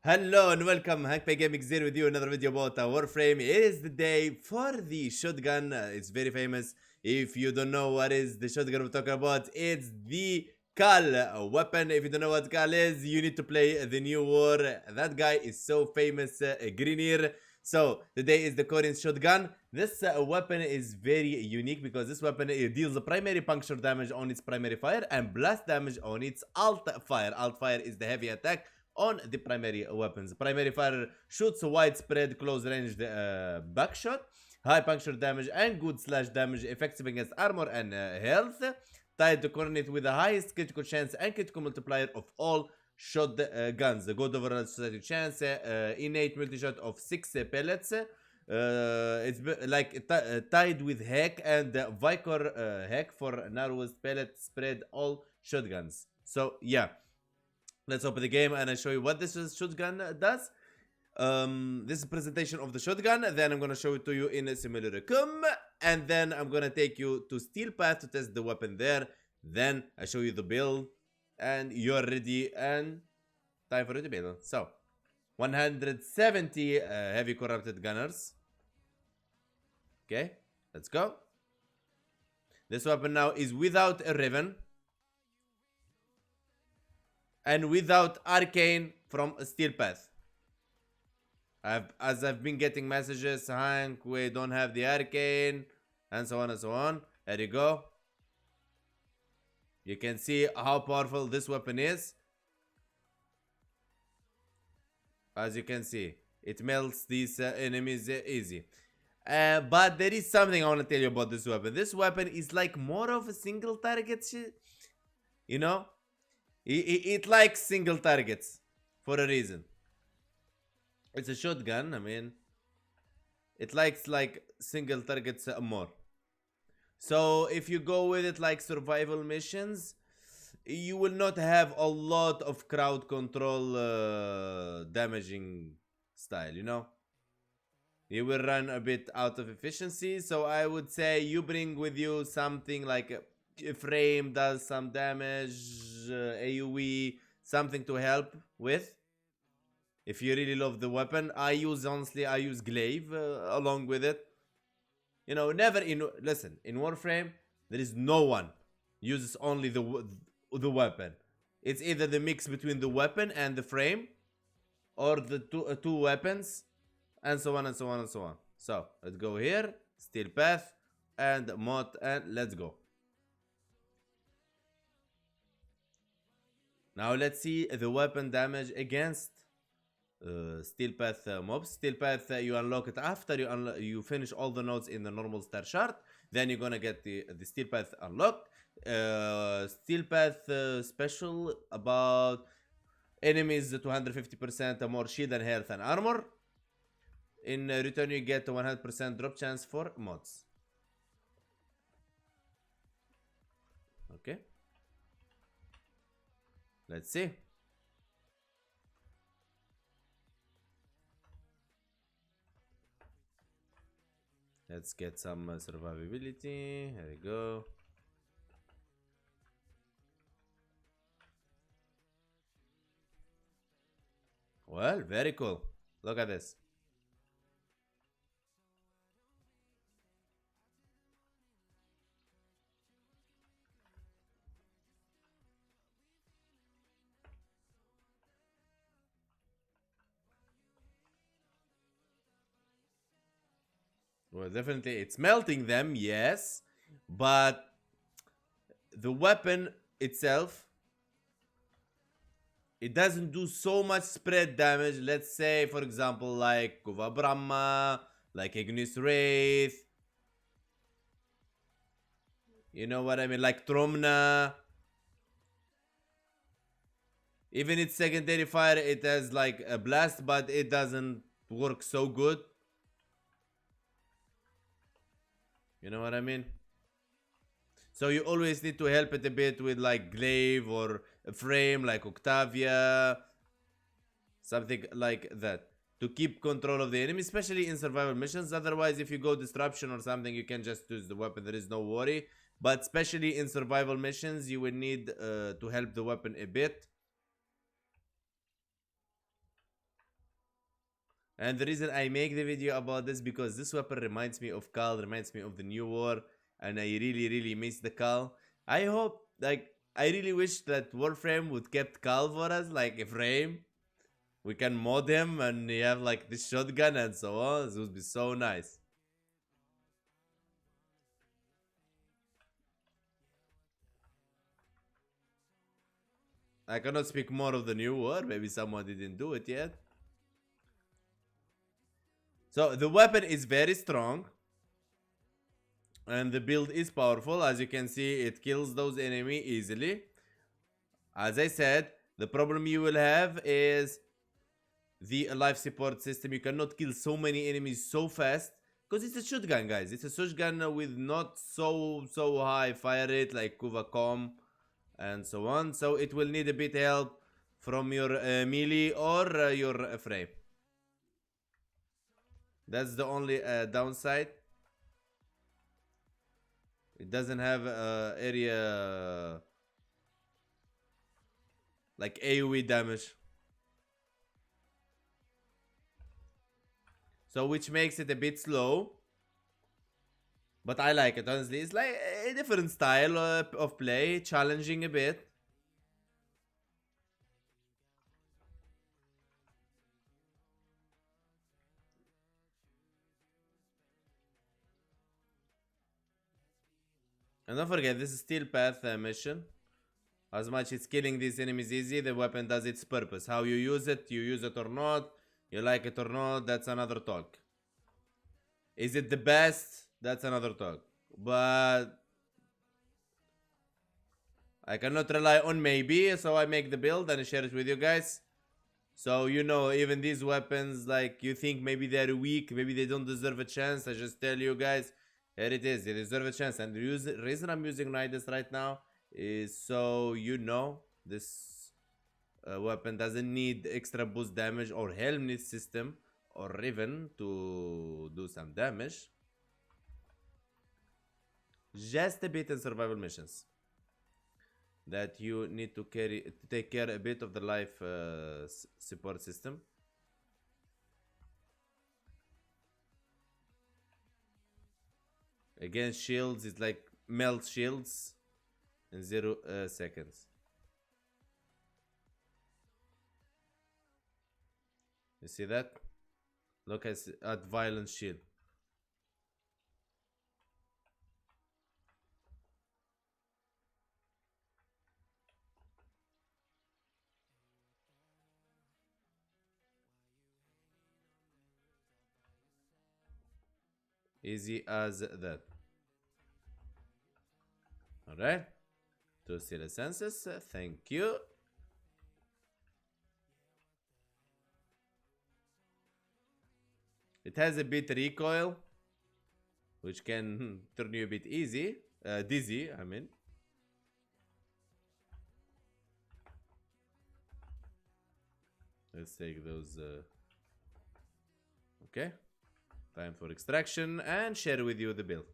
Hello and welcome, Hackpay Gaming here with you another video about Warframe. It is the day for the shotgun. It's very famous. If you don't know what is the shotgun we're talking about, it's the Kahl weapon. If you don't know what Kahl is, you need to play the new war. That guy is so famous, Greenear. So today is the Corinth shotgun. This weapon is very unique because this weapon deals primary puncture damage on its primary fire and blast damage on its alt fire. Alt fire is the heavy attack on the primary weapons. Primary fire shoots widespread close range backshot, high puncture damage and good slash damage, effective against armor and health, tied to Corinth with the highest critical chance and critical multiplier of all shot guns. The good overall society chance, innate multi-shot of 6 pellets. It's like tied with Heck and Vicor Heck for narrowest pellet spread all shotguns. So yeah, let's open the game and I show you what this shotgun does. This is a presentation of the shotgun. Then I'm gonna show it to you in a simulator and then I'm gonna take you to Steel Path to test the weapon there. Then I show you the build and you're ready and time for you to build. So 170 heavy corrupted gunners. Okay, let's go. This weapon now is without a Raven and without Arcane from Steel Path. As I've been getting messages, Hank, we don't have the Arcane, and so on and so on. There you go. You can see how powerful this weapon is. As you can see, it melts these enemies easy. But there is something I want to tell you about this weapon. This weapon is like more of a single target shit. You know? It likes single targets for a reason. It's a shotgun, I mean, it likes like single targets more. So if you go with it like survival missions, you will not have a lot of crowd control damaging style, you know? You will run a bit out of efficiency, so I would say you bring with you something like a frame does some damage, AoE, something to help with. If you really love the weapon, I use glaive along with it. You know, listen, in Warframe, there is no one uses only the weapon. It's either the mix between the weapon and the frame, or the two weapons, and so on and so on and so on. So let's go here, Steel Path and mod, and let's go. Now let's see the weapon damage against Steel Path mobs. Steel Path you unlock it after you finish all the nodes in the normal star shard. Then you're gonna get the Steel Path unlocked. Steel Path special about enemies 250% more shield and health and armor. In return you get 100% drop chance for mods. Okay, let's see. Let's get some survivability. Here we go. Well, very cool. Look at this. Well, definitely it's melting them, yes, but the weapon itself, it doesn't do so much spread damage. Let's say, for example, like Kuva Brahma, like Ignis Wraith. You know what I mean? Like Tromna. Even its secondary fire, it has like a blast, but it doesn't work so good. You know what I mean? So you always need to help it a bit with like glaive or a frame like Octavia, something like that, to keep control of the enemy, especially in survival missions. Otherwise, if you go disruption or something, you can just use the weapon, there is no worry. But especially in survival missions, you will need to help the weapon a bit. And the reason I make the video about this because this weapon reminds me of Kahl, reminds me of the new war, and I really miss the Kahl. I hope, like, I really wish that Warframe would kept Kahl for us, like a frame. We can mod him and he have like this shotgun and so on. This would be so nice. I cannot speak more of the new war. Maybe someone didn't do it yet. So the weapon is very strong. And the build is powerful. As you can see, it kills those enemy easily. As I said, the problem you will have is the life support system. You cannot kill so many enemies so fast because it's a shotgun, guys. It's a shotgun with not so high fire rate like Kuvacom and so on. So it will need a bit help from your melee or your frame. That's the only downside. It doesn't have area like AoE damage. So which makes it a bit slow. But I like it, honestly. It's like a different style of play, challenging a bit. And don't forget, this is Steel Path mission. As much as killing these enemies easy, the weapon does its purpose. How you use it or not, you like it or not, that's another talk. Is it the best? That's another talk. But I cannot rely on maybe, so I make the build and share it with you guys. So, you know, even these weapons, like, you think maybe they're weak, maybe they don't deserve a chance. I just tell you guys, here it is. They deserve a chance. And the reason I'm using Nidus right now is so you know this weapon doesn't need extra boost damage or helmet system or Riven to do some damage. Just a bit in survival missions that you need to take care a bit of the life support system. Against shields, it's like melt shields in 0 seconds. You see that? Look at violent shield. Easy as that. Alright. To steal the senses. Thank you. It has a bit recoil, which can turn you a bit dizzy, I mean. Let's take those. Okay. Time for extraction and share with you the build.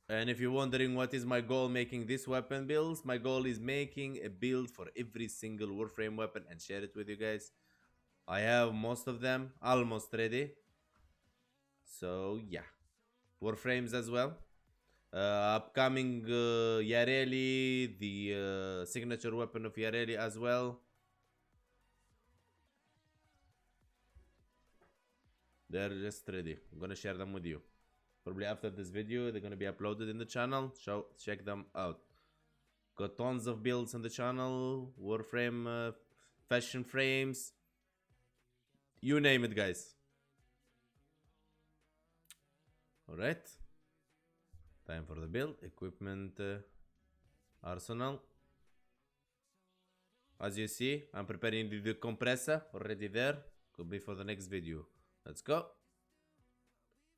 And if you're wondering what is my goal making this weapon builds, my goal is making a build for every single Warframe weapon and share it with you guys. I have most of them almost ready. So yeah. Warframes as well. Upcoming Yareli, the signature weapon of Yareli as well. They're just ready. I'm gonna share them with you. Probably after this video, they're gonna be uploaded in the channel. So check them out. Got tons of builds on the channel. Warframe, fashion frames. You name it, guys. Alright. Time for the build. Equipment arsenal. As you see, I'm preparing the compressor already there. Could be for the next video. Let's go.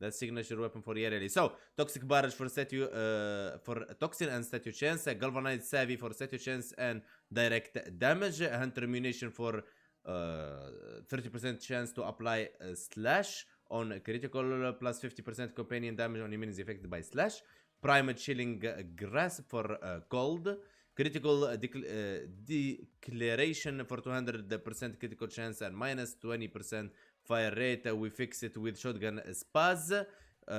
That's signature weapon for Yareli. So, Toxic Barrage for for Toxin and statue chance, Galvanized Savvy for statue chance and direct damage, Hunter Munition for 30% chance to apply slash on critical, plus 50% companion damage on enemies affected by slash, Primal Chilling Grasp for cold, critical declaration for 200% critical chance and minus 20% fire rate. We fix it with shotgun spaz.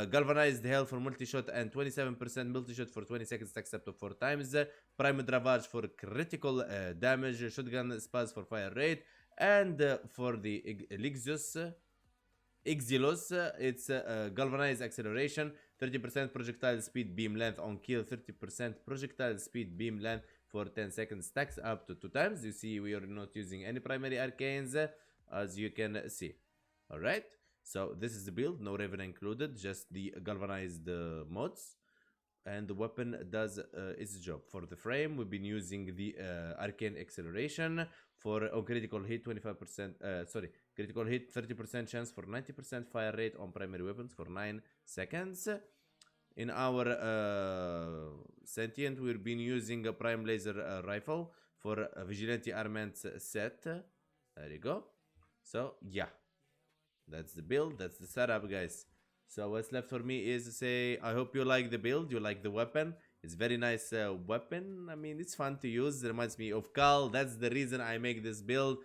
Galvanized hell for multi-shot and 27% multi-shot for 20 seconds stacks up to 4 times. Prime Dravage for critical damage. Shotgun spaz for fire rate. And for the Exilus, it's galvanized acceleration, 30% projectile speed beam length on kill, 30% projectile speed beam length for 10 seconds stacks up to 2 times. You see, we are not using any primary arcanes, as you can see. Alright, so this is the build, no Raven included, just the galvanized mods. And the weapon does its job. For the frame, we've been using the arcane acceleration for on critical hit 25%, critical hit 30% chance for 90% fire rate on primary weapons for 9 seconds. In our sentient, we've been using a prime laser rifle for a vigilante armament set. There you go. So yeah, that's the build, that's the setup, guys. So what's left for me is to say, I hope you like the build, you like the weapon. It's very nice weapon. I mean, it's fun to use. It reminds me of Kahl. That's the reason I make this build.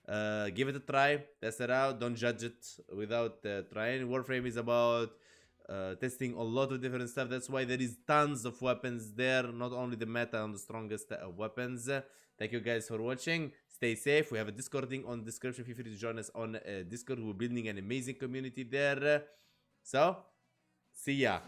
Give it a try, test it out. Don't judge it without trying. Warframe is about testing a lot of different stuff. That's why there is tons of weapons there. Not only the meta and the strongest weapons. Thank you guys for watching. Stay safe. We have a Discord link on the description. Feel free to join us on Discord. We're building an amazing community there. So, see ya.